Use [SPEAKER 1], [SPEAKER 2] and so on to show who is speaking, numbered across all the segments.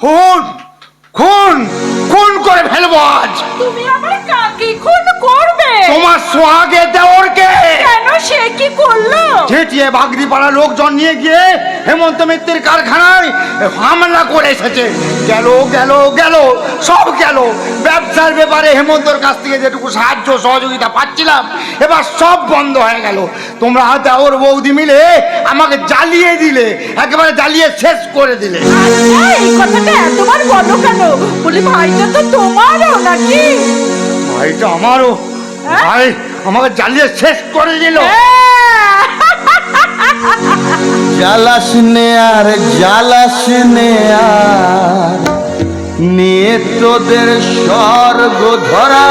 [SPEAKER 1] খুন খুন খুন করে ফেলবো আজ।
[SPEAKER 2] তুমি আমার কাকে খুন করবে?
[SPEAKER 1] তোমার সোহাগে দেওরকে।
[SPEAKER 2] কেন, সে কি করলো?
[SPEAKER 1] ঝেঁটিয়ে বাগদিপাড়া লোকজন নিয়ে গিয়ে হেমন্ত মিত্রের কারখানায় হামলা করে এসেছে। গেল গেল গেল সব গেল। ব্যবসার ব্যাপারে হেমন্তর কাছ থেকে যেটুকু সাহায্য সহযোগিতা পাচ্ছিলাম এবার সব বন্ধ হয়ে গেল। তোমরা দেওর বৌদি মিলে আমাকে জ্বালিয়ে দিলে, একেবারে জ্বালিয়ে শেষ করে দিলে।
[SPEAKER 2] আচ্ছা, এই কথাটা এতবার বলো কেন? বলি ভাইটা তো তোমারও নাকি?
[SPEAKER 1] ভাইটা আমারও। ভাই আমাকে জ্বালিয়ে শেষ করে দিল।
[SPEAKER 3] জ্বালাস নে আর জ্বালাস নে আর, নিয়ে তোদের স্বর্গ ধরা।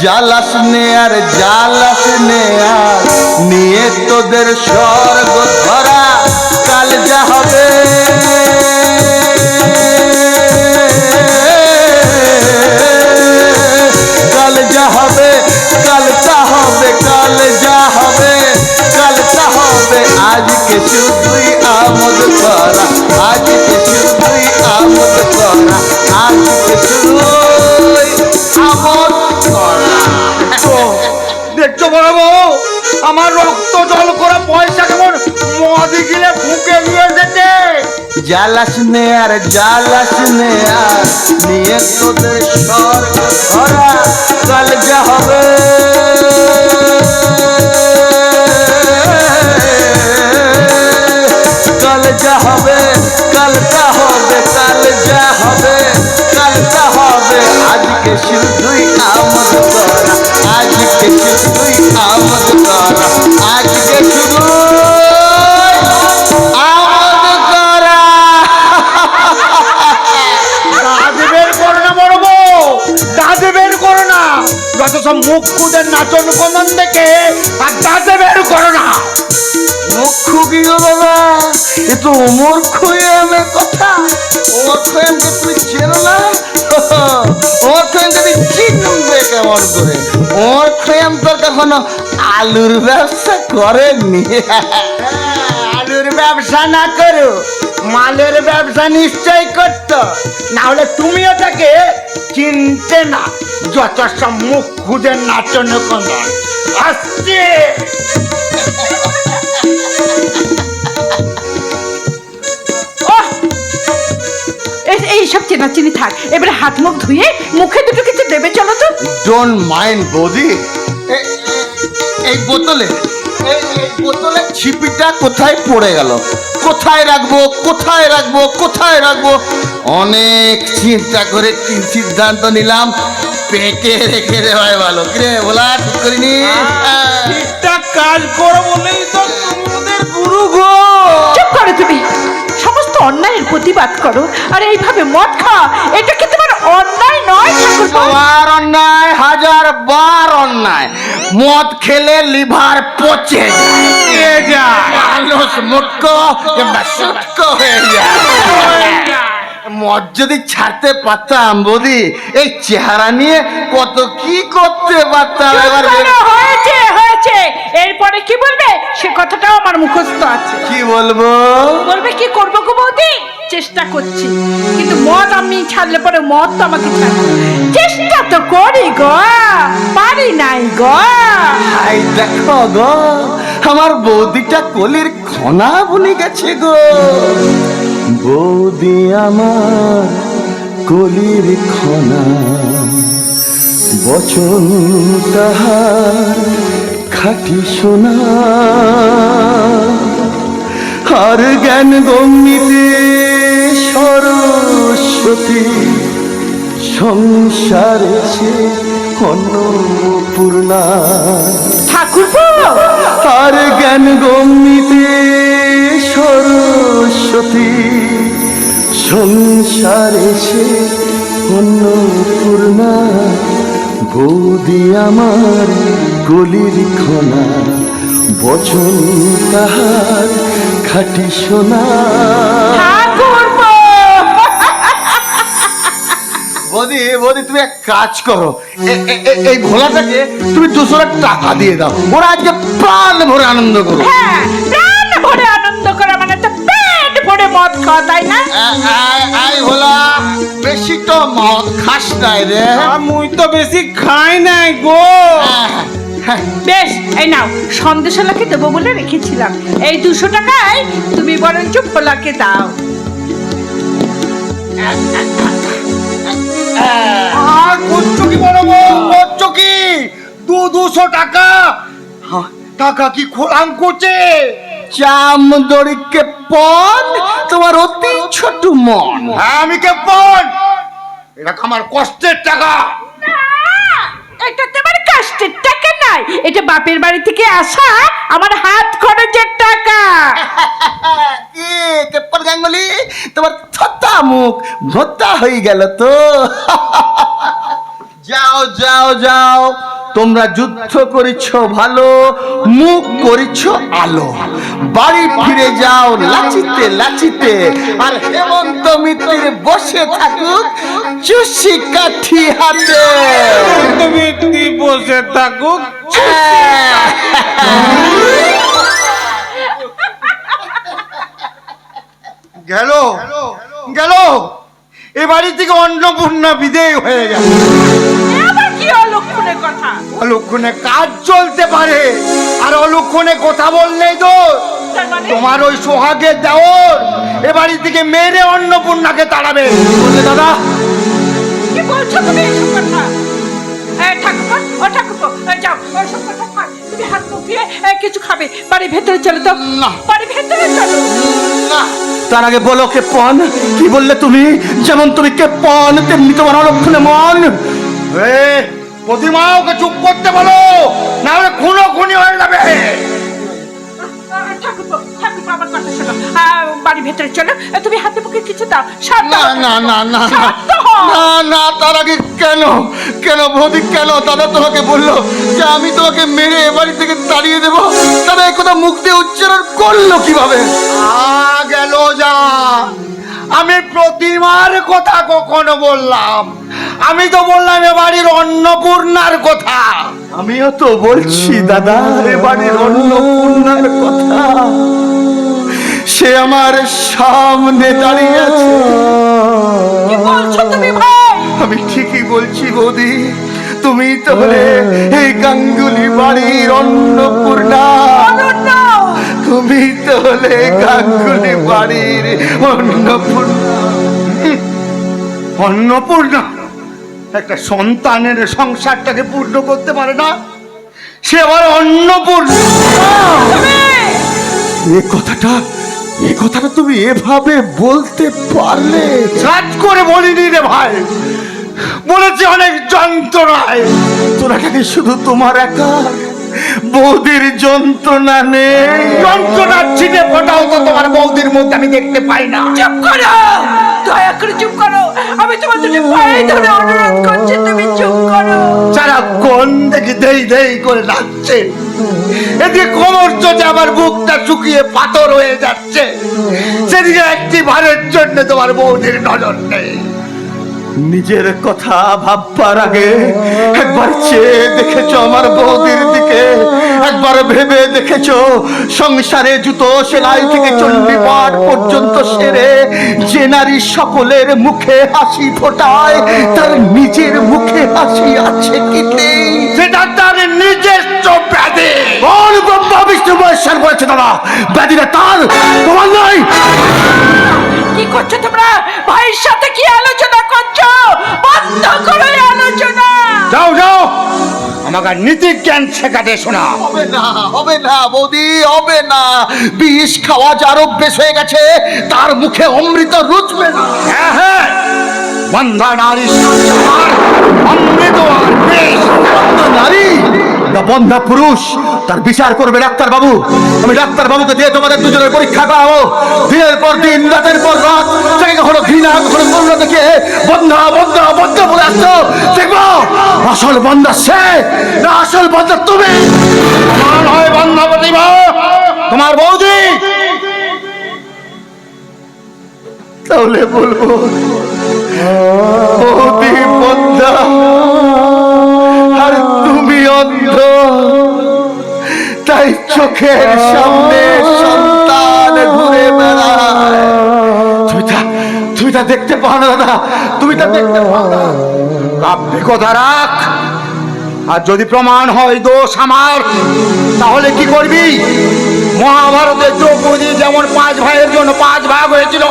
[SPEAKER 3] জ্বালাস নে আর জ্বালাস নে আর, নিয়ে তোদের স্বর্গ ধরা। কাল যা হবে কাল যা হবে, কাল তা হবে, কাল যা হবে, কাল তা হবে। আজকে শুধুই আমোদ করা, আজকে শুধুই আমোদ করা, আজকে শুধুই আমোদ করা।
[SPEAKER 1] দেখছো বড় বউ, আমার রক্ত জল করে পয়সা কেমন মদি গিলে ফুঁকে নিয়ে এসেছে।
[SPEAKER 3] জ্বালাস নে আর জ্বালাস নে আর, নিয়ে তোদের স্বর্গ ধরা। কাল যা হবে কাল যা হবে, কাল তা হবে, কাল যা হবে, কাল তা হবে। আজকে শুধুই আমোদ করা, আজকে শুধুই আমোদ করা, আজকে শুধুই আমোদ করা।
[SPEAKER 1] দাঁত বের করো না বড় বউ, দাঁত বের করো না। যত সব মুখ খুদের নাচন কন্দন দেখে আর দাঁত বের করো না।
[SPEAKER 3] মুখ্য কি গো বাবা, এ তো ওমর খৈয়ামের কথা। ওমর খৈয়ামকে তুমি চেনো না? ওমর খৈয়ামকে তুমি চিনবে কেমন করে? ওমর খৈয়াম তোর কখনো আলুর ব্যবসা করেননি।
[SPEAKER 1] আলুর ব্যবসা না করো, মালের ব্যবসা নিশ্চয় করতো, না হলে তুমিও তাকে চিনতে না। যত সব মুখ খুদের নাচন কন্দন আসছে।
[SPEAKER 2] এইসব চেনাচিনি থাক, এবারে হাত মুখ ধুয়ে মুখে দুটো কিছু দেবে চলো তো।
[SPEAKER 3] ডোন্ট মাইন্ড বৌদি। এই বোতলে এই বোতলে ছিপিটা কোথায় পড়ে গেল? কোথায় রাখবো, কোথায় রাখবো, কোথায় রাখবো? অনেক চিন্তা করে সিদ্ধান্ত নিলাম পেটে রেখে দেওয়াই ভালো। কিরে বলা ঠিক করিনি?
[SPEAKER 1] ঠিকঠাক কাজ করো বলেই তো তোমাদের গুরু গো।
[SPEAKER 2] চুপ করো তুমি, সমস্ত অন্যায়ের প্রতিবাদ করো আর এইভাবে মদ খাওয়া, এটা কি তোমার অন্যায় নয় ঠাকুরপো?
[SPEAKER 3] বার অন্যায়, হাজার বার অন্যায়। মদ খেলে লিভার পচে যায়, মানুষ মুক্ত কিংবা সুক্ত হয়ে যায়। মদ যদি ছাড়তে পারতাম বৌদি, এই চেহারা নিয়ে কত কি করতে পারতাম। এবার
[SPEAKER 2] হয়েছে হয়েছে, এরপরে কি বলবে সে কথাটাও আমার মুখস্থ আছে।
[SPEAKER 3] কি বলবো?
[SPEAKER 2] বলবে কি করবো গো বৌদি? চেষ্টা করছি, কিন্তু মদ আমি ছাড়লে পরে মদ তো আমাকে ছাড়বে। চেষ্টা তো করি গো, পারি নাই গো।
[SPEAKER 3] হাই দেখো গো, আমার বৌদিটা কলির খনা বনে গেছে গো। বৌদি আমার কলির খনা, বচন তাহার খাঁটি সোনা। আর জ্ঞান গম্যিতে সরস্বতী, সংসারে সে অন্নপূর্ণা।
[SPEAKER 2] ঠাকুরপো,
[SPEAKER 3] আর জ্ঞান গম্যিতে সরস্বতী, সংসারে সে অন্নপূর্ণা। বৌদি আমার কলির খনা, বচন তাহার খাঁটি সোনা।
[SPEAKER 2] ঠাকুরপো,
[SPEAKER 3] বৌদি বৌদি তুমি এক কাজ করো, এই ভোলাটাকে তুমি 200 টাকা দিয়ে দাও, ওরা আজকে প্রাণ ভরে আনন্দ করো।
[SPEAKER 2] হ্যাঁ, প্রাণ ভরে আনন্দ করা মানে তো পেট ভরে মদ খাওয়া, তাই না?
[SPEAKER 3] আই হলা বেশি তো মদ খাস নাই রে।
[SPEAKER 4] মুই তো বেশি খাই নাই গো।
[SPEAKER 2] বেশ, এই নাও, সন্দেশালাকে দেবো বলে রেখেছিলাম। এই 200 টাকায় তুমি বরঞ্চ ভোলাকে দাও।
[SPEAKER 1] আর করছো কি বলো গো? করছো কি? 200 টাকা? টাকা কি খোলাম করছে?
[SPEAKER 3] চামদড়িকে পন তোমার অতি ছোট মন।
[SPEAKER 1] হ্যাঁ, আমি কে পন? এটা আমার কষ্টের টাকা।
[SPEAKER 2] এটা তোমার কষ্টের টাকা নয়, এটা বাপের বাড়ি থেকে আসা আমার হাত খরচের টাকা।
[SPEAKER 3] এ কেপ্পন গাঙ্গুলি, তোমার থতা মুখ ভোতা হয়ে গেল তো। যাও যাও যাও, তোমরা যুদ্ধ করেছ ভালো, মুখ করেছ আলো। বাড়ি ফিরে যাও লাচিতে লাচিতে, আর হেমন্ত মিত্তির বসে থাকুক চুষি কাঠি হাতে।
[SPEAKER 4] তুমি বসে থাকুক।
[SPEAKER 1] গেল গেল, এ বাড়ি থেকে অন্নপূর্ণা বিদেয় হয়ে গেল।
[SPEAKER 2] আবার কি অলক্ষণের কথা?
[SPEAKER 1] অলক্ষণে কাজ চলতে পারে, আর অলক্ষণে কথা বললেই তো
[SPEAKER 2] তার মানে?
[SPEAKER 1] তোমার ওই সোহাগের দেওর এ বাড়ি থেকে মেরে অন্নপূর্ণাকে তাড়াবে। বললে দাদা,
[SPEAKER 2] কি বলছো তুমি এইসব কথা? ঠাকুমা, ও ঠাকুমা, যাও, ওসব কথা থাক। তুমি হাত মুখ ধুয়ে কিছু খাবে। বাড়ির ভেতরে চলো তো।
[SPEAKER 3] না।
[SPEAKER 2] বাড়ির ভেতরে চলো।
[SPEAKER 3] না, তার আগে বলো কেপ্পন, কি বললে তুমি? যেমন তুমি কেপ্পন, তেমনি তোমার অলক্ষণে মন।
[SPEAKER 1] প্রতিমা, ওকে চুপ করতে বলো, না হলে খুনো খুনি হয়ে যাবে।
[SPEAKER 2] ঠাকুমা, ঠাকুমা, আমার কথা শোনো। বাড়ির ভেতরে চলো। তুমি হাতে মুখে কিছু দাও। শান্ত
[SPEAKER 3] না
[SPEAKER 2] হও।
[SPEAKER 3] না না না
[SPEAKER 2] শান্ত হও।
[SPEAKER 3] না না, তার আগে কেন কেন বৌদি, কেন দাদা তোমাকে বললো যে আমি তোমাকে মেরে এ বাড়ি থেকে তাড়িয়ে দেবো? দাদা এই কথা মুখ দিয়ে উচ্চারণ করলো কিভাবে?
[SPEAKER 1] গেল যা, আমি প্রতিমার কথা কখনো বললাম? আমি তো বললাম এ বাড়ির অন্নপূর্ণার কথা।
[SPEAKER 3] আমিও তো বলছি দাদা এ বাড়ির অন্নপূর্ণার কথা। সে আমার সামনে দাঁড়িয়ে আছে।
[SPEAKER 2] কি বলছো তুমি ভাই?
[SPEAKER 3] আমি ঠিকই বলছি বৌদি, তুমি তো হলে এই গাঙ্গুলি বাড়ির অন্নপূর্ণা।
[SPEAKER 2] অনন্য।
[SPEAKER 3] তুমি তো হলে গাঙ্গুলি বাড়ির অন্নপূর্ণা।
[SPEAKER 1] অন্নপূর্ণা একটা সন্তানের সংসারটাকে পূর্ণ করতে পারে না, সে আবার অন্নপূর্ণা।
[SPEAKER 3] এই কথাটা তুমি এভাবে বলতে পারলে?
[SPEAKER 1] সাজ করে বলিনি রে ভাই, বলেছি অনেক যন্ত্রণায়।
[SPEAKER 3] তোরা কি শুধু তোমার একা? বৌদির যন্ত্রণা নেই?
[SPEAKER 1] যন্ত্রণার ছিটে ফোটাও তো তোমার বৌদির মধ্যে আমি দেখতে পাই না।
[SPEAKER 2] চুপ করো, দয়া করে চুপ করো। আমি তোমার দুটো পায়ে ধরে অনুরোধ করছি, তুমি চুপ করো।
[SPEAKER 1] যারা কোন দেখি দেই দেই করে নাচছে, এদিকে কোমর চটে আমার বুকটা শুকিয়ে পাথর হয়ে যাচ্ছে, সেদিকে একটি ভারের জন্য তোমার বৌদির নজর নেই।
[SPEAKER 3] নিজের কথা ভাববার আগে একবার চেয়ে দেখেছো আমার বৌদির দিকে? একবার ভেবে দেখেছো সংসারে জুতো সেলাই থেকে চণ্ডী পাঠ পর্যন্ত সেরে যে নারী সকলের মুখে হাসি ফোটায়, তার নিজের মুখে হাসি আছে কি নেই?
[SPEAKER 1] সেটা তার নিজস্ব ব্যাধি।
[SPEAKER 3] কোন ব্রহ্মা বিষ্ণু মহেশ্বর বলেছে দাদা ব্যাধিটা তার, তোমার নয়।
[SPEAKER 2] কি করছো তোমরা? ভাইয়ের সাথে কি আলোচনা করছো? বন্ধ করো এই আলোচনা।
[SPEAKER 1] যাও যাও, আমাকে নীতি জ্ঞান শেখাতে শোনা।
[SPEAKER 3] হবে না, হবে না বৌদি, হবে না। বিষ খাওয়া যার অভ্যেস হয়ে গেছে, তার মুখে অমৃত রুচবে না।
[SPEAKER 1] হ্যাঁ হ্যাঁ, বন্ধা নারী সংসার অমৃত আর বিষ।
[SPEAKER 3] বন্ধা নারী না বন্ধা পুরুষ, তার বিচার করবে ডাক্তার বাবু। আমি ডাক্তার বাবুকে দিয়ে তোমাদের দুজনের পরীক্ষা করাবো। দিনের পর দিন, রাতের পর রাত, তাকে কখনো ঘৃণা কখনো করুণা দেখে বন্ধা বন্ধা বন্ধা বলে আসছো। দেখবো আসল বন্ধা সে না আসল বন্ধা তুমি।
[SPEAKER 1] আমার হয় বন্ধা প্রতিভা, তোমার বৌদি।
[SPEAKER 3] তাহলে বলবো বৌদি বন্ধা আর তুমি অন্ধ, তাই চোখের সামনে সন্তান ঘুরে বেড়ায়। তুমি তা দেখতে পাও না দাদা, তুমি তা দেখতে পাও না।
[SPEAKER 1] কাব্যে কথা রাখ। আর যদি প্রমাণ হয় দোষ আমার, তাহলে কি করবি? মহাভারতের দ্রৌপদী যেমন 5 ভাইয়ের জন্য 5 ভাগ হয়েছিল,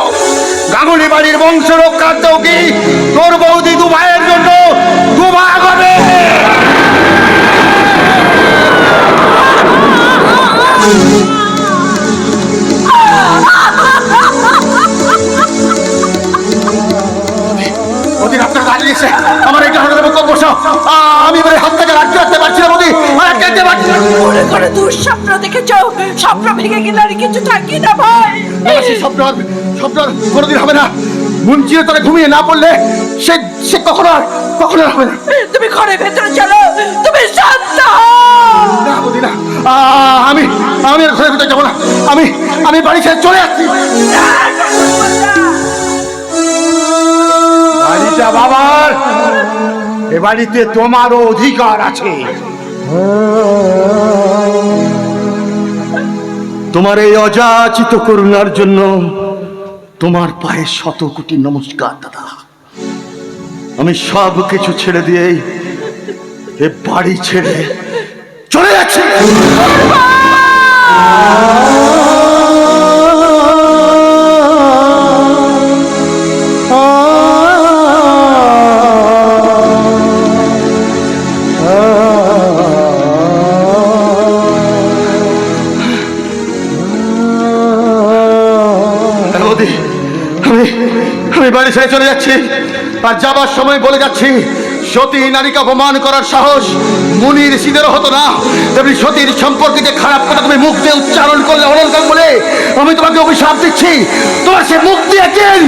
[SPEAKER 1] গাঙ্গুলি বাড়ির বংশ রক্ষার্থেও কি তোর বৌদি 2 ভাইয়ের জন্য 2 ভাগ হবে?
[SPEAKER 3] ওদিন আপনার দাঁড়িয়েছে আমার এটা হঠাৎ বসাও, আমি এবারে হাত থেকে রাখতে পারছি না মোদি, আর খেতে পারছি না।
[SPEAKER 2] মনে করে দুঃস্বপ্ন দেখেছো, স্বপ্ন ভেঙে গেলে আর কিছু থাকি না ভাই।
[SPEAKER 3] সেই স্বপ্ন কোনোদিন হবে না। মন চিরতরে ঘুমিয়ে না পড়লে সে কখনো আর হবে না।
[SPEAKER 2] তুমি ঘরের ভেতরে চলো, তুমি শান্ত হও।
[SPEAKER 3] না মোদি না, আমি আর ঘরের ভিতরে যাবো না, আমি বাড়ি ছেড়ে চলে যাচ্ছি।
[SPEAKER 1] বাড়িটা বাবার, এ বাড়িতে তোমারও অধিকার আছে।
[SPEAKER 3] তোমার এই অযাচিত করুণার জন্য তোমার পায়ে 100 কোটি নমস্কার দাদা। আমি সব কিছু ছেড়ে দিয়ে এ বাড়ি ছেড়ে চলে যাচ্ছি। আমি বাড়ি ছেড়ে চলে যাচ্ছি, আর যাবার সময় বলে যাচ্ছি, সতী নারীকে অপমান করার সাহস মুনি ঋষিদেরও হতো না। তেমনি সতীর সম্পর্কে যে খারাপ কথা তুমি মুখ দিয়ে উচ্চারণ করলে অলঙ্কার বলে, আমি তোমাকে অভিশাপ দিচ্ছি, তোমার সে মুখ দিয়েছেন।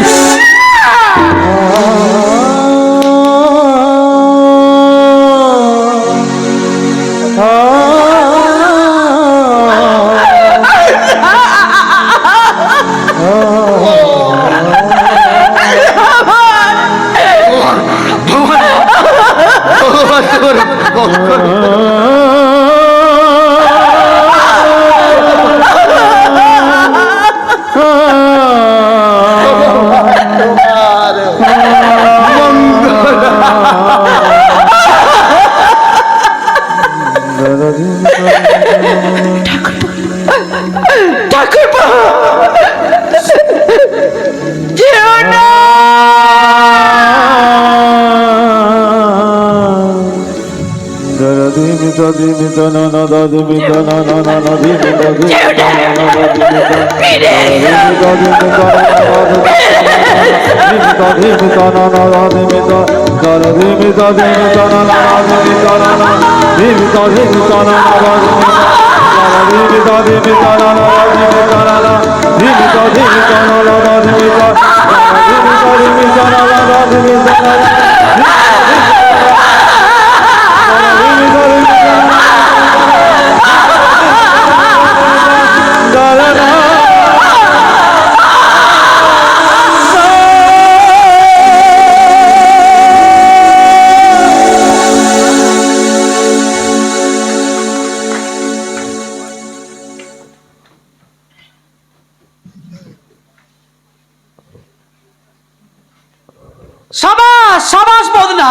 [SPEAKER 5] সাবাস সাবাস বদনা,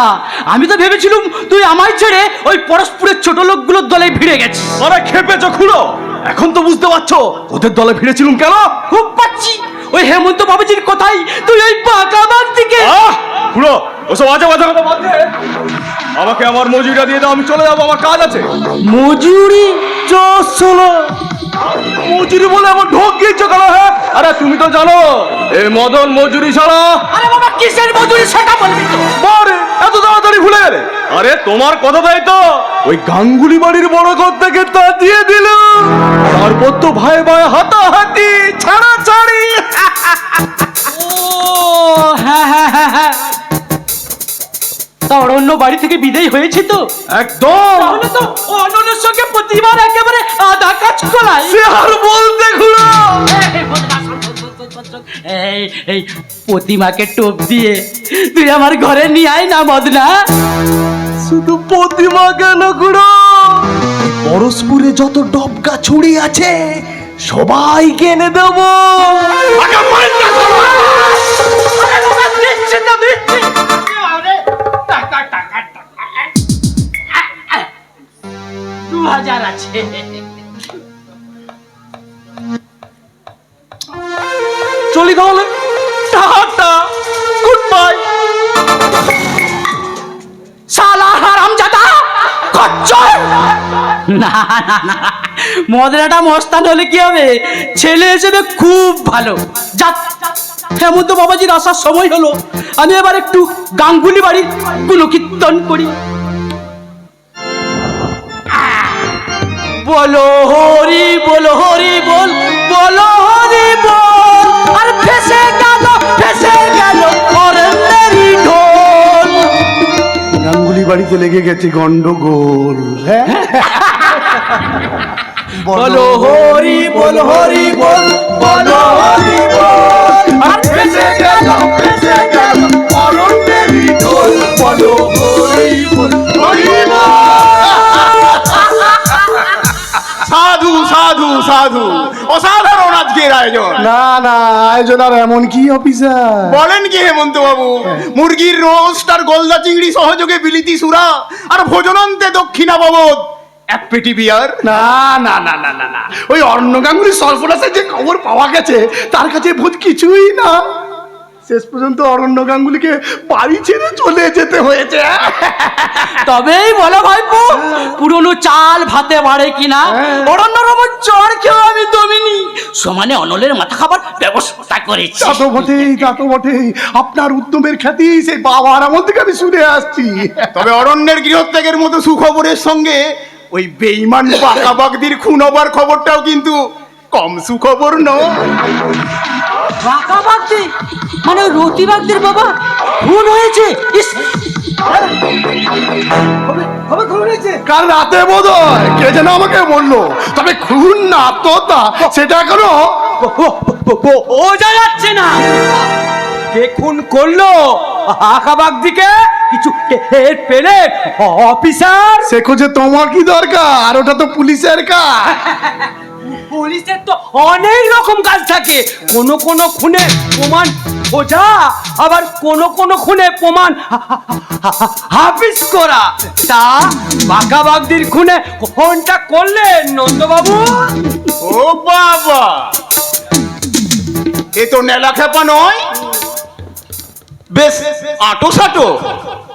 [SPEAKER 5] আমি তো ভেবেছিলুম তুই আমায় ছেড়ে ওই পরস্পরের ছোট লোকগুলোর দলে ভিড়ে গেছিস।
[SPEAKER 3] আরে খেপেছো খুড়ো, এখন তো বুঝতে পারছো ওদের দলে ভিড়েছিলুম কেন?
[SPEAKER 5] খুব পাচ্ছি, ওই হেমন্ত বাবুজির কথাই তুই ওই পাকা বাদ দিকে।
[SPEAKER 3] খুড়ো ওসব আজে বাজে কথা বাদ দে, আমাকে আমার মজুরিটা দিয়ে দাও, আমি চলে যাবো, আমার কাজ আছে।
[SPEAKER 5] মজুরি চলো,
[SPEAKER 3] মজুরি বলে আমার ঢোক গিয়েছো কেন? হ্যাঁ, আরে তুমি তো জানো এই মদন মজুরি ছাড়া।
[SPEAKER 5] আরে বাবা কিসের মজুরি সেটা বলবি তো।
[SPEAKER 3] আরে এত তাড়াতাড়ি ভুলে গেলে? আরে তোমার কথা তাই তো, ওই গাঙ্গুলি বাড়ির বড় ঘর থেকে তা দিয়ে দিল, তারপর তো ভাই ভাই হাতাহাতি ছাড়াছাড়ি।
[SPEAKER 5] ও হ্যাঁ হ্যাঁ হ্যাঁ হ্যাঁ, তা অরণ্য বাড়ি থেকে বিদায় হয়েছে তো?
[SPEAKER 3] একদম।
[SPEAKER 5] তাহলে তো অনন্যের সঙ্গে প্রতিবার একেবারে আধা কাজ করাই।
[SPEAKER 3] সে আর বলতে খুড়ো,
[SPEAKER 5] এই প্রতিমাকে টোপ দিয়ে তুই আমার ঘরে নিয়ে আয় না মদনা।
[SPEAKER 3] শুধু প্রতিমা কেন খুড়ো, পরস্পরে যত ডবকা ছুরি আছে সবাইকে এনে দেবো।
[SPEAKER 5] তাহলে টাটা, গুড বাই। শালা হারামজাদা, খচ্চর। না না না, মদনাটা মস্তান হলে কি হবে, ছেলে হিসেবে খুব ভালো। যাক, হেমন্ত বাবাজির আসার সময় হলো, আমি এবার একটু গাঙ্গুলি বাড়ির গুণকীর্তন করি। বলো হরি বল, হরি বল, বলো হরি বল। আর ফেসে গেল অরণ্যেরই ঢোল।
[SPEAKER 1] গাঙ্গুলি বাড়িতে লেগে গেছে গন্ডগোল। হ্যাঁ,
[SPEAKER 5] বলো হরি বল, হরি বল, বলো হরি বল। আর ফেসে গেল অরণ্যেরই ঢোল। বলো হরি বল, হরি বল।
[SPEAKER 3] সাধু সাধু সাধু, অসাধারণ আজকের আয়োজন।
[SPEAKER 1] না না, আয়োজন আর এমন কি অফিসার?
[SPEAKER 3] বলেন কি হেমন্ত বাবু, মুরগির রোস্ট আর গলদা চিংড়ি সহযোগে বিলিতি সুরা আর ভোজনান্তে দক্ষিণা বাবদ এক পেটি বিয়ার।
[SPEAKER 1] না না না না না না, ওই অর্ণ গাঙ্গুলির সর্বনাশের যে খবর পাওয়া গেছে তার কাছে ভূত কিছুই না। শেষ পর্যন্ত অরণ্য গাঙ্গুলিকে বাড়ি ছেড়ে চলে যেতে হয়েছে।
[SPEAKER 5] তবেই বলো ভাইপো, পুরনো চাল ভাতে বাড়ে কিনা। অরণ্য রমন চর খেয়েও আমি দমিনি, সমানে অনলের মাথা খাবার ব্যবস্থা করেছি।
[SPEAKER 1] তা তো বটেই, আপনার উদ্যমের খ্যাতি সেই বাবার আমল থেকে আমি শুনে আসছি।
[SPEAKER 3] তবে অরণ্যের গৃহত্যাগের মতো সুখবরের সঙ্গে ওই বেঈমান বাঘাবাগদির খুন হবার খবরটাও কিন্তু কম সুখবর নয়।
[SPEAKER 5] বাঁকা বাগদি মানে ওই রতি বাগদির বাবা খুন হয়েছে। ইস,
[SPEAKER 1] কাল রাতে বোধ হয় কে যেন আমাকে বললো, তবে খুন না আত্মহত্যা সেটা এখনো
[SPEAKER 5] বোঝা যাচ্ছে না। কে খুন করলো আঁকা বাগদিকে কিছু টের পেলে অফিসার?
[SPEAKER 1] সে খোঁজে তোমার কি দরকার? ওটা তো পুলিশের কাজ।
[SPEAKER 5] পুলিশের তো অনেক রকম কাজ থাকে, কোন খুনে প্রমাণ খোঁজা, আবার কোন খুনে প্রমাণ হাফিজ করা। তা বাঁকা বাগদির খুনে কোনটা করলেন নন্দবাবু?
[SPEAKER 3] ও বাবা, এ তো নেলা খেপা নয়, বেশ আটো সাটো।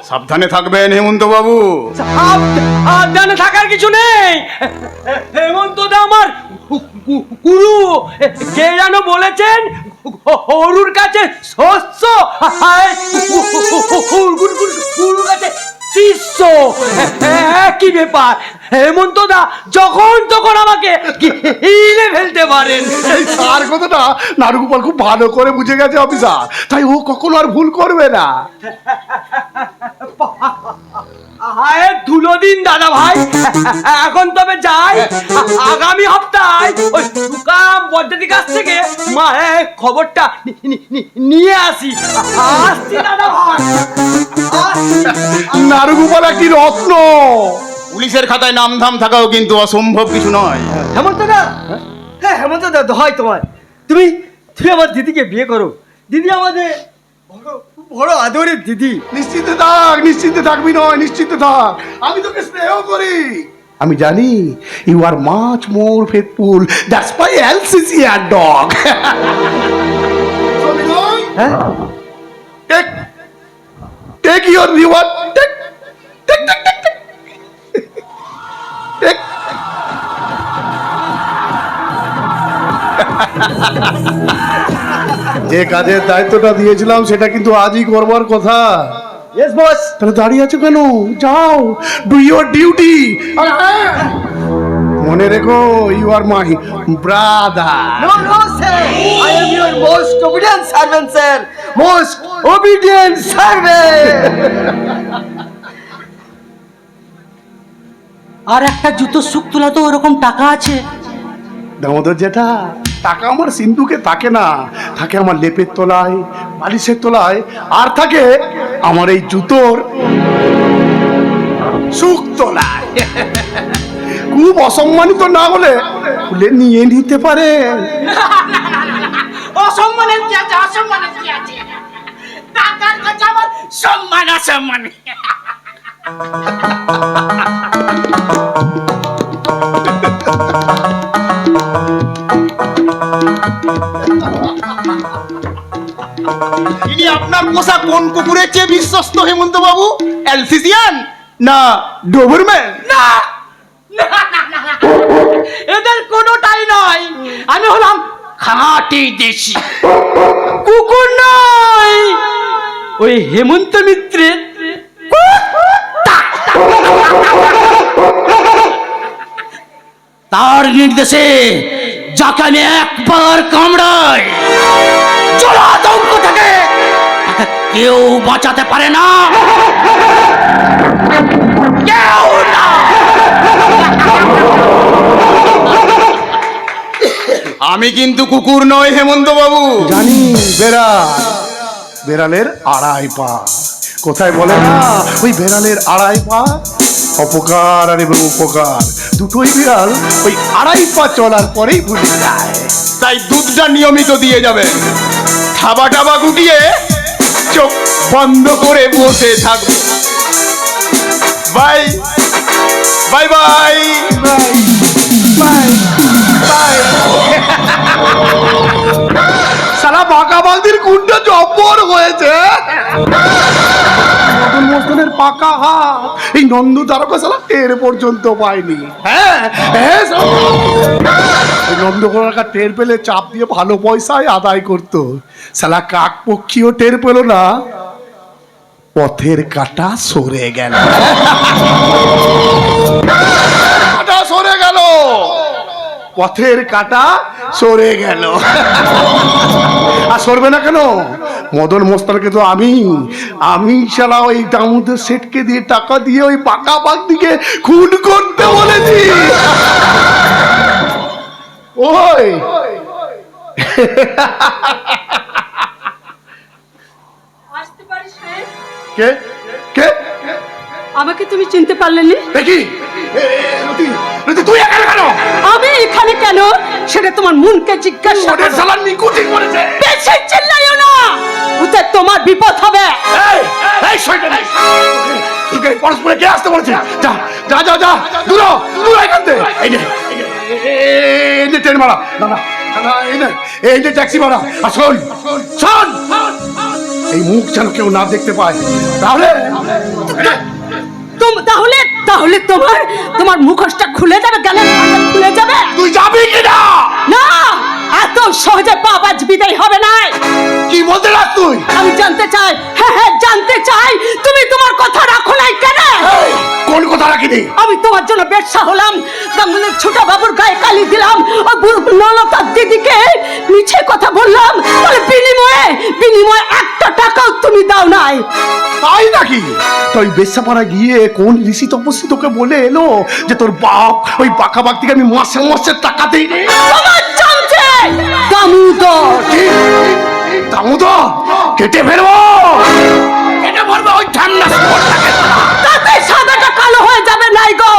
[SPEAKER 3] সাবধানে থাকবেন হেমন্ত বাবু।
[SPEAKER 5] সাবধানে থাকার কিছু নেই। হেমন্ত দা আমার গুরু, কে যেন বলেছেন গরুর কাছে শস্য, গুরুর কাছে শিষ্য, কি ব্যাপার। হেমন্ত দা যখন তখন আমাকে গিলে ফেলতে পারেন।
[SPEAKER 1] এই তার কথাটা নারুগোপাল খুব ভালো করে বুঝে গেছে অফিসার, তাই ও কখনো আর ভুল করবে না।
[SPEAKER 5] আয় ধুলো দিন দাদা ভাই, এখন তবে যাই। আগামী সপ্তাহে ওই সুকাম বদ্দাদির কাছ থেকে মায়ের খবরটা নিয়ে আসি। আসছি দাদা ভাই,
[SPEAKER 1] নারুগোপাল একটি রত্ন।
[SPEAKER 3] পুলিশের খাতায় নামধাম থাকাও কিন্তু অসম্ভব কিছু নয়।
[SPEAKER 6] হেমন্ত দা, হ্যাঁ হেমন্ত দা, দোহাই তোমার, তুমি আমার দিদিকে বিয়ে করো। দিদি আমাদের বড় আদরের দিদি।
[SPEAKER 1] নিশ্চিন্তে থাকবি নয়, নিশ্চিন্তে থাক। আমি তোকে স্নেহ করি। আমি জানি you are much more faithful, that's my এলসিসিআর ডগ।
[SPEAKER 6] হ্যাঁ,
[SPEAKER 1] টেক ইউর রিওয়ার্ড, টেক। যে কাজের দায়িত্বটা দিয়েছিলাম সেটা কিন্তু আজই করবার কথা।
[SPEAKER 6] Yes boss.
[SPEAKER 1] তাহলে দাঁড়িয়ে আছো কেন? যাও, ডু ইউর ডিউটি। মনে রেখো, you are my brother.
[SPEAKER 6] No no sir, I am your most obedient servant sir, most obedient servant.
[SPEAKER 5] আর একটা জুতো সুখ তোলা তো ওরকম টাকা আছে।
[SPEAKER 1] দামোদর জেঠা, টাকা আমার সিন্ধুকে থাকে না, থাকে আমার লেপের তলায়, বালিশের তলায়, আর থাকে আমার এই জুতোর সুখ তলায়। খুব অসম্মানিত না হলে খুলে নিয়ে নিতে পারে।
[SPEAKER 2] অসম্মানের কি আছে, অসম্মানের কি আছে? টাকার কাছে আমার সম্মান অসম্মান।
[SPEAKER 3] ইনি আপনার পোষা কোন কুকুরের চেয়ে বিশ্বস্ত হেমন্ত বাবু? অ্যালসিসিয়ান না ডোবরম্যান?
[SPEAKER 5] না এদের কোনোটাই নয়, আমি হলাম খাঁটি দেশি কুকুর নয়, ওই হেমন্ত মিত্রের কুত্তা। তার নির্দেশে যাকে আমি একবার কামড়াই জলাতঙ্ক থেকে তাকে কেউ বাঁচাতে পারে না, কেউ না।
[SPEAKER 3] আমি কিন্তু কুকুর নই হেমন্ত বাবু।
[SPEAKER 7] জানি বেড়ালের আড়াই পা, কোথায় বলে না ওই বেড়ালের আড়াই পা, অপকার আর এবং উপকার দুটোই বিড়াল ওই আড়াই পা চলার পরেই ভুলে যায়।
[SPEAKER 3] তাই দুধটা নিয়মিত দিয়ে যাবেন, খাবা টাবা গুটিয়ে চোখ বন্ধ করে বসে থাকবো। বাই বাই বাই
[SPEAKER 7] সারা বাঁকা বালতির কুন্ডা জব্বর হয়েছে। মদন মোস্তনের পাকা হাত এই নন্দু তারকা সালা টের পর্যন্ত পায়নি। হ্যাঁ হ্যাঁ, ওই নন্দকোনাকা টের পেলে চাপ দিয়ে ভালো পয়সায় আদায় করতো। সালা কাক পক্ষীও টের পেল না, পথের কাটা সরে গেল। কাটা সরে গেল, পথের কাটা সরে গেল। আর সরবে না কেন? মদন মোস্তানকে তো আমি শালা ওই দামোদর শেঠকে দিয়ে টাকা দিয়ে ওই পাকা পাক দিকে খুন করতে বলেছি। ওই
[SPEAKER 2] আসতে পারিস রে?
[SPEAKER 7] কে কে
[SPEAKER 2] আমাকে তুমি চিনতে পারলে না?
[SPEAKER 7] দেখি তুই এখানে কেন?
[SPEAKER 2] আমি এখানে কেন সেটা তোমার মনকে জিজ্ঞাসা
[SPEAKER 7] ওদের
[SPEAKER 2] করো।
[SPEAKER 7] শালা নিকুচি করেছে।
[SPEAKER 2] বেশি চিল্লাইও না, ওতে তোমার বিপদ হবে।
[SPEAKER 7] এই এই শয়তান, তোকে পরস্পরে কে আসতে বলেছে? যা যা যা যা, দূর দূর এখান থেকে। এই নে এই নে ট্রেন মারা, না না না, এই নে ট্যাক্সি মারা। আর শোন শোন, এই মুখ যেন কেউ না দেখতে পায়, তাহলে
[SPEAKER 2] তাহলে তাহলে তোমার মুখোশটা খুলে যাবে, গালের ফাঁকা খুলে যাবে।
[SPEAKER 7] তুই যাবি কিনা?
[SPEAKER 2] না, এত সহজে বাবাজ বিদায় হবে না।
[SPEAKER 7] কি বলতে রাখ তুই?
[SPEAKER 2] আমি জানতে চাই, হ্যাঁ জানতে চাই, তুমি তোমার কথা রাখো নাই কেন?
[SPEAKER 7] এই, কোন কথা রাখিনি?
[SPEAKER 2] আমি তোমার জন্য বেশ্যা হলাম, গাঙ্গুলের ছোট বাবুর গায়ে কালি দিলাম, ও নলতার দিদিকে মিছে কথা বললাম, তাহলে বিনিময়ে একটা টাকাও তুমি দাও নাই।
[SPEAKER 7] তাই নাকি? তুই বেশ্যাপাড়া গিয়ে কোন ঋষি তপস্বী তোকে বলে এলো যে তোর বাপ ওই পাকা বাক থেকে আমি মাসে মাসে টাকা দেই রে?
[SPEAKER 2] তোমার জানছে দামোদর।
[SPEAKER 7] দামোদর কেটে ফেলবো, কেটে ফেলবো ওই ঠান্ডা শহরটাকে।
[SPEAKER 2] তাতে সাদাটা কালো হয়ে যাবে নাই গো,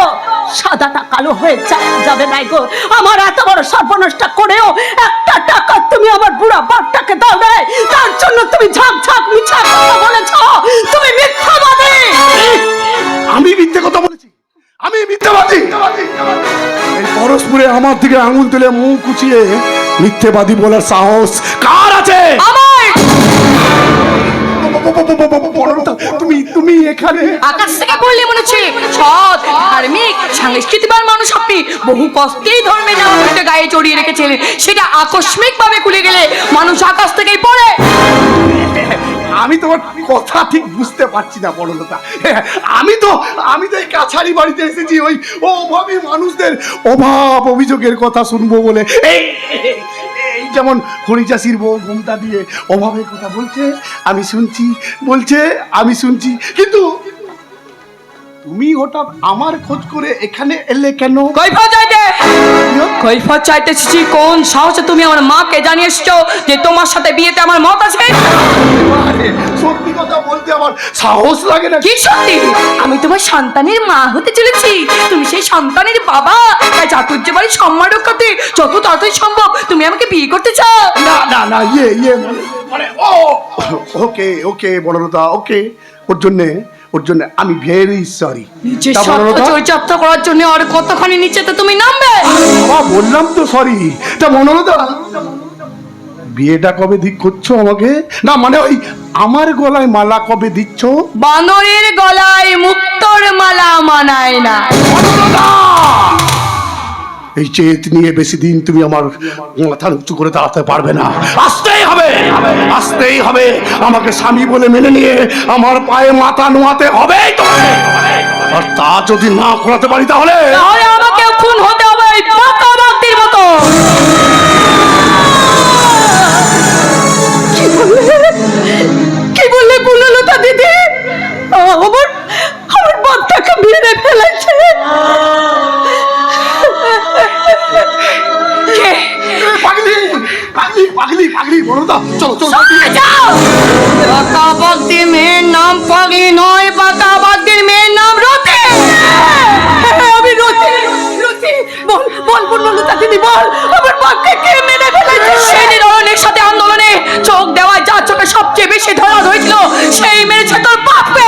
[SPEAKER 2] সাদাটা কালো হয়ে যাবে নাই গো। আমার এত বড় সর্বনষ্ট করেও একটা টাকা তুমি আমার বুড়া বাপটাকে দাও নাই, তার জন্য তুমি ঝাঁক মিছা কথা বলেছ। তুমি মিথ্যাবাদী।
[SPEAKER 7] আমি মিথ্যে কথা বলেছি? আমি মিথ্যাবাদী? এই পরস্পরে আমার দিকে আঙুল তুলে মুখ কুচিয়ে মিথ্যেবাদী বলার সাহস কার আছে?
[SPEAKER 2] আমার
[SPEAKER 7] তুমি এখানে?
[SPEAKER 8] আকাশ থেকে পড়লে মনে হচ্ছে সৎ ধার্মিক সাংস্কৃতিবান মানুষ আপনি বহু কষ্টেই ধর্মের নামে গায়ে জড়িয়ে রেখেছিলেন, সেটা আকস্মিক ভাবে খুলে গেলে মানুষ আকাশ থেকেই পড়ে।
[SPEAKER 7] আমি তোমার কথা ঠিক বুঝতে পারছি না বড়লতা। আমি তো এই কাছারি বাড়িতে এসেছি ওই অভাবী মানুষদের অভাব অভিযোগের কথা শুনবো বলে। এই যেমন হরিচাষির বউ ঘুমটা দিয়ে অভাবের কথা বলছে, আমি শুনছি, কিন্তু তুমি হঠাৎ আমার খোঁজ করে এখানে এলে কেন?
[SPEAKER 8] কৈফত চাইতে এসেছি। কোন সাহসে তুমি আমার মাকে জানিয়ে এসছো যে তোমার সাথে বিয়েতে আমার মত আছে?
[SPEAKER 7] সত্যি কথা বলতে আমার সাহস লাগে না।
[SPEAKER 8] কি সত্যি? আমি তোমার সন্তানের মা হতে চলেছি, তুমি সেই সন্তানের বাবা। তাই চাতুর্য বাড়ির সম্মান রক্ষাতে যত তাড়াতাড়ি সম্ভব তুমি আমাকে বিয়ে করতে চাও।
[SPEAKER 7] না মানে ওকে বড়লতা, ওকে। ওর জন্য আমি ভেরি সরি।
[SPEAKER 8] যে সত্য চরিচার্য করার জন্য আর কতখানি নিচে তো তুমি নামবে।
[SPEAKER 7] বললাম তো সরি। তা বড়লতা বিয়েটা কবে ঠিক করছো আমাকে? না মানে ওই আমার গলায় মালা কবে দিচ্ছ?
[SPEAKER 8] বানরের গলায় মুক্তোর মালা মানায় না।
[SPEAKER 7] এই চেত নিয়ে বেশি দিন তুমি আমার মাথার উঁচু করে দাঁড়াতে পারবে না। আসতেই হবে, আসতেই হবে। আমাকে স্বামী বলে মেনে নিয়ে আমার পায়ে মাথা নোয়াতে হবে তোমাকে। আর তা যদি না করাতে পারি তাহলে
[SPEAKER 8] তাহলে আমাকে খুন হতে হবে এই পাকা ভক্তির মতো।
[SPEAKER 2] কি বললে বনলতা দিদি? আমার বাপটাকে মেরে ফেলেছে।
[SPEAKER 7] পাগলি পাগলি পাগলি পাগলি বলো তো, চলো চলো
[SPEAKER 8] পাকা ভক্তির মেয়ের নাম পাগলি নয়, পাকা ভক্তির মেয়ের নাম রতি।
[SPEAKER 2] আমি রতি, রতি বল বল বনলতা দিদি বল, আমার বাপকে কে মেরে ফেলেছে?
[SPEAKER 8] সেদিন অরণ্যের সাথে আন্দোলনে চোখ দেওয়ায় যার চোখে সবচেয়ে বেশি ধরা হয়েছিল সেই মেরেছে তোর বাপকে।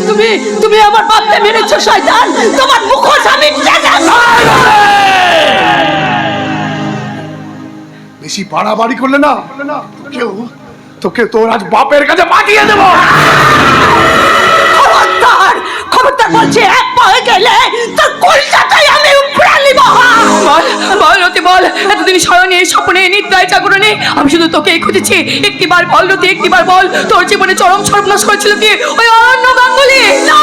[SPEAKER 2] তুমি তুমি আমার বাপকে মেরেছো শয়তান। তোমার মুখোশ আমি
[SPEAKER 7] বেশি বাড়াবাড়ি করলে না তোকেও তোকে তোর আজ বাপের কাছে পাঠিয়ে দেবো।
[SPEAKER 2] খবরদার খবরদার বলছি, এক পায়ে গেলে তোর কলকাতায় আমি উপড়ে নিব।
[SPEAKER 8] বল বল রতি বল, এতদিন শয়নে স্বপ্নে নিদ্রায় জাগরণে আমি শুধু তোকেই খুঁজেছি। একটিবার বল রতি, একটিবার বল, তোর জীবনে চরম সর্বনাশ করেছিল কি ওই অরণ্য গাঙ্গুলি?
[SPEAKER 2] না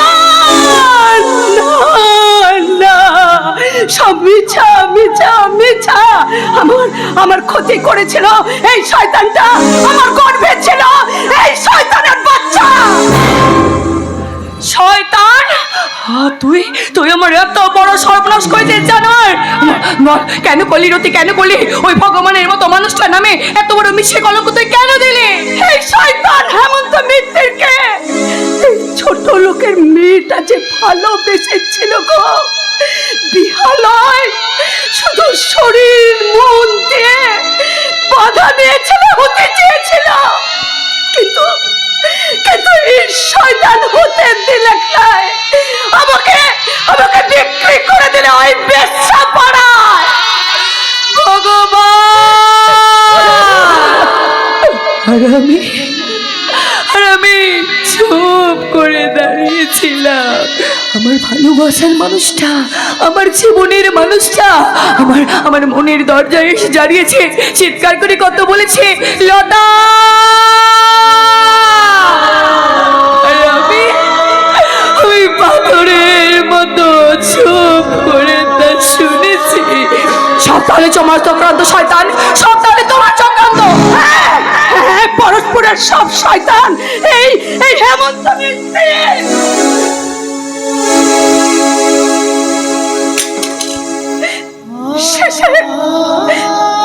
[SPEAKER 2] না, সব মিছা মিছা মিছা। আমার ক্ষতি করেছিল এই শয়তানটা, আমার গর্ভে ছিল এই শয়তানের বাচ্চা।
[SPEAKER 8] শয়তান, তুই তুই আমার এত বড় সর্বনাশ করেছিস জানার? বল কেন করলি রতি, কেন করলি? ওই ভগবানের মতো মানুষটার নামে এত বড় মিশে কলঙ্ক তুই কেন দিলি?
[SPEAKER 2] এই শয়তান হেমন্ত মিত্রকে এই ছোট লোকের মেয়েটা যে ভালোবেসেছিল গো, বিহালয় শুধু শরীর মন দিয়ে বাধা দিয়েছিল, হতে চেয়েছিল, কিন্তু কিন্তু এই শয়তান হতে দিলে নাই, আমাকে আমাকে বিক্রি করে দিলে ওই বেশ্যা পাড়ায়।
[SPEAKER 8] ভগবান, আর আমি চুপ করে দাঁড়িয়েছিলাম। আমার ভালোবাসার মানুষটা, আমার জীবনের মানুষটা আমার মনের দরজায় এসে দাঁড়িয়েছে, চিৎকার করে কত বলেছে লতা। আর আমি ওই পাথরের মতো চুপ করে তা শুনেছি। সব তাহলে তোমার চক্রান্ত শয়তান, সব তাহলে তোমার চক্রান্ত।
[SPEAKER 2] পরস্পরের সব শয়তান এই এই হেমন্ত মিত্র।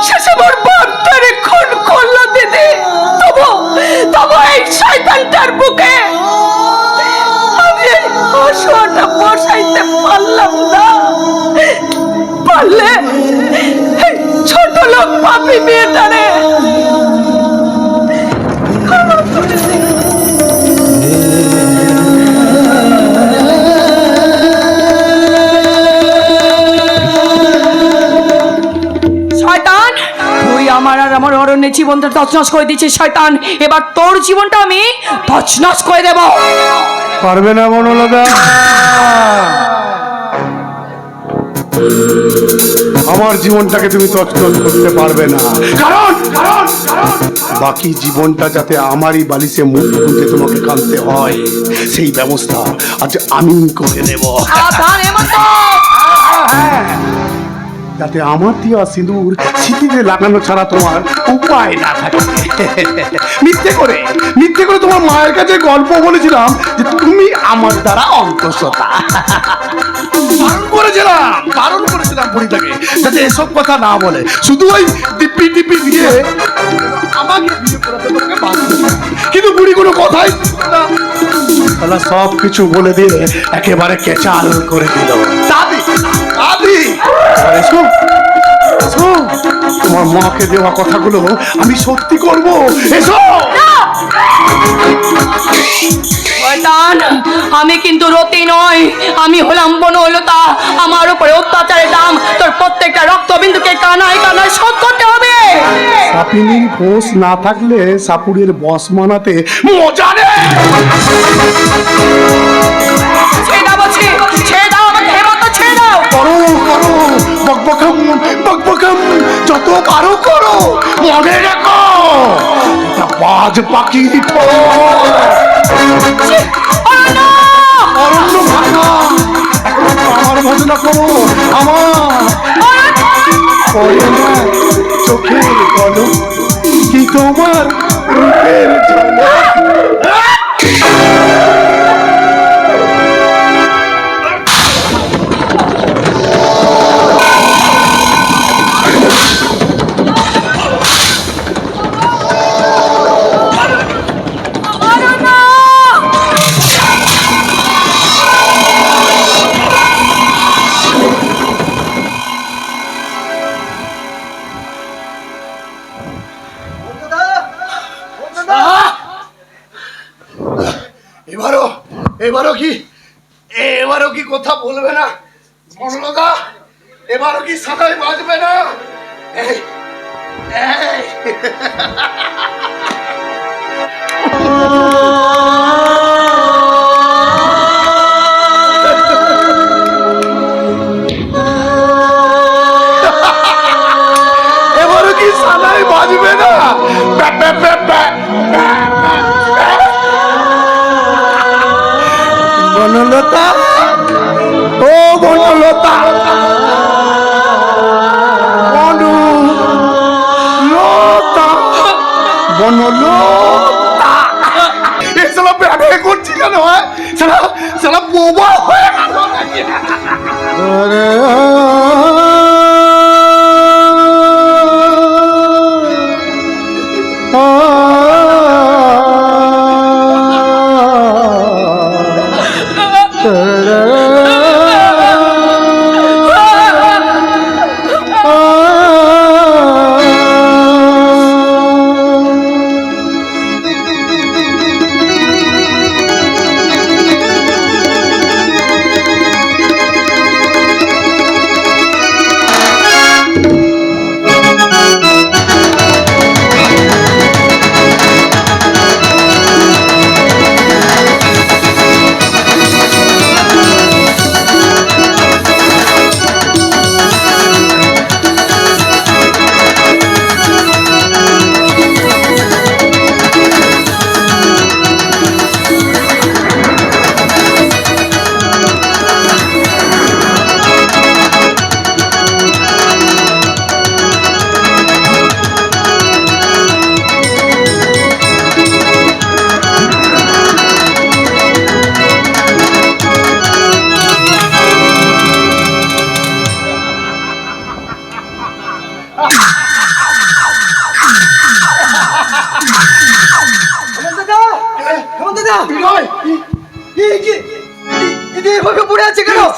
[SPEAKER 2] শেষে মোর বাপটারে খুন করলো দিদি, তবু এই শয়তানটার বুকে আমি এই হাসুয়াটা বসাইতে পারলাম না। পারলে এই ছোট লোক পাপি মেয়েটারে
[SPEAKER 8] শয়তান, তুই আমার আর আমার অরণ্যের জীবনটা তছনছ করে দিচ্ছিস শয়তান। এবার তোর জীবনটা আমি তছনছ করে দেব।
[SPEAKER 7] পারবে না বনলতা, আমার জীবনটাকে তুমি তছনছ করতে পারবে না। কারণ কারণ কারণ বাকি জীবনটা যাতে আমারই বালিশে মুখ গুঁজে তোমাকে কাঁদতে হয়, সেই ব্যবস্থা আজ আমি করে দেব।
[SPEAKER 8] সাবধান হেমন্ত।
[SPEAKER 7] যাতে আমার দেওয়া সিঁদুর স্মৃতিতে লাগানো ছাড়া তোমার উপায় না থাকে। মিথ্যে করে তোমার মায়ের কাছে গল্প বলেছিলাম যে তুমি আমার দ্বারা অন্তঃসত্ত্বা। বারণ করেছিলাম বুড়িটাকে যাতে এসব কথা না বলে, শুধু ওই টিপি টিপি দিয়ে আমাকে বিয়ে করাতে তোমাকে বাধ্য করে। কিন্তু বুড়ি কোনো কথাই না, তাহলে সব কিছু বলে দিয়ে একেবারে কেচাল করে দিল। দাদি দাদি এসো এসো, তোমার মাকে দেওয়া কথাগুলো আমি সত্যি করব। এসো
[SPEAKER 8] শয়তান, আমি কিন্তু রতি নই, আমি হলাম বনলতা। আমার উপরে অত্যাচারের দাম তোর প্রত্যেকটা রক্তবিন্দুকে কানায় কানায় শোধ করতে হবে।
[SPEAKER 7] সাপিনীর পোষ না থাকলে সাপুরের বস মানাতে মজা নেই।
[SPEAKER 8] ছেড়ে দাও বলছি, ছেড়ে দাও আমাকে, হেমন্ত ছেড়ে দাও।
[SPEAKER 7] করো করো, বকবকাম বকবকাম যত পারো করো, মনে রেখো এটা বাজ পাখির ঠোঁট। অরণ্য ভাঙা, আমার ভজনা করো, আমার পড়ে না চোখের কলম কি তোমার রূপের ঝলক। এবারও কি কথা বলবে না বনলতা? এবারও কি সাদাই বাজবে না? এই এই এবারও কি সাদাই বাজবে না? বনলতা, ও বনলতা, বনলতা, বনলতা, এসব ব্যবহার করছি কেন? সারা বোবা হয়ে গেল নাকি?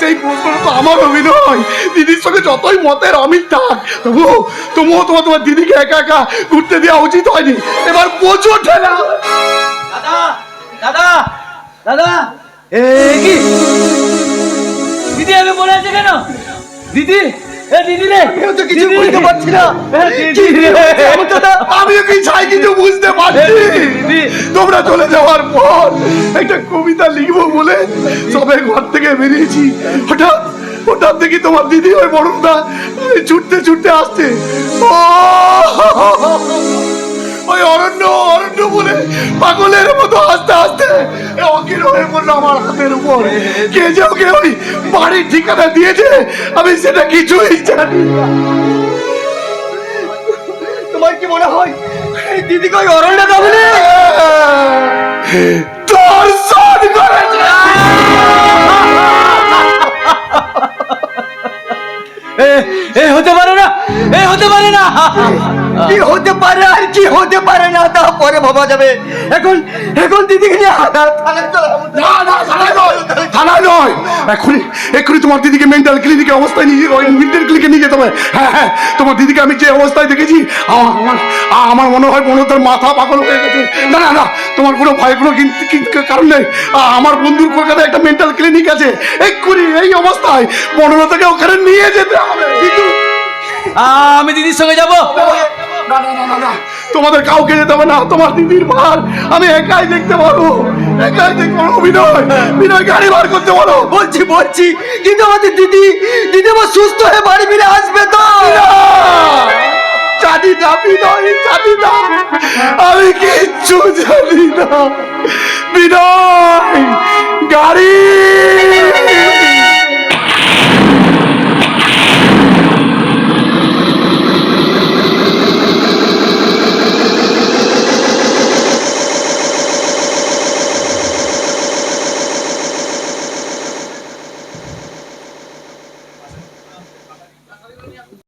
[SPEAKER 7] সেই প্রশ্নটা তো আমার অভিনয়। দিদির সঙ্গে যতই মতের অমিল থাক, তবুও তোমার দিদিকে একা একা ঘুরতে দেওয়া উচিত হয়নি। এবার বোঝো ঠেলা।
[SPEAKER 6] দাদা দাদা দাদা, কি দিদি আমি বলে আছে কেন? দিদি, দিদি রে, কিছু বুঝতে পারছি না।
[SPEAKER 7] আমিও কি চাই কিছু বুঝতে পারছি। তোমরা চলে যাওয়ার পর একটা কবিতা লিখবো বলে সবে ঘর থেকে বেরিয়েছি। হঠাৎ দেখি তোমার দিদি ওই বরুণদা ছুটতে ছুটতে আসছে। ওই অরণ্য বলে পাগলের মতো আস্তে আস্তে অকিল হয়ে পড়লো আমার হাতের উপর। কে যে ওকে ওই বাড়ির ঠিকানা দিয়েছে আমি সেটা কিছুই জানি না।
[SPEAKER 6] তোমার কি মনে হয় দিদি কই অরণ্য যাবে?
[SPEAKER 7] তোর সন করেছে।
[SPEAKER 6] হতে পারে না, হতে পারে না। কি হতে পারে আর কি হতে পারে না তা পরে ভাবা যাবে। এখন দিদিকে নিয়ে থানায় চলো।
[SPEAKER 7] থানায় থানায় নয়, এক্ষুনি এক্ষুনি তোমার দিদিকে মেন্টাল ক্লিনিকে অবস্থায় নিয়ে মেন্টাল ক্লিনিকে নিয়ে যেতে হবে। হ্যাঁ হ্যাঁ, তোমার দিদিকে আমি যে অবস্থায় দেখেছি আমার মনে হয় বনলতার মাথা পাগল হয়ে গেছে। না না না, তোমার কোনো ভয় কোনো কারণ নেই। আমার বন্ধুর কলকাতায় একটা মেন্টাল ক্লিনিক আছে, এক্ষুনি এই অবস্থায় বনলতাকে ওখানে নিয়ে যেতে হবে। কিন্তু
[SPEAKER 5] আমি দিদির সঙ্গে যাব।
[SPEAKER 7] না না না না না, তোমাদের কাউকে যেতে হবে না, তোমার দিদির ভার আমি একাই দেখতে পারবো, একাই দেখতে পারবো। বিনয়, বিনয় গাড়ি বার করতে বলো।
[SPEAKER 6] বলছি বলছি, কিন্তু আমাদের দিদি দিদি আমার সুস্থ হয়ে বাড়ি ফিরে আসবে তো?
[SPEAKER 7] জানি না বিনয়, জানি না, আমি কিচ্ছু জানি না। বিনয় গাড়ি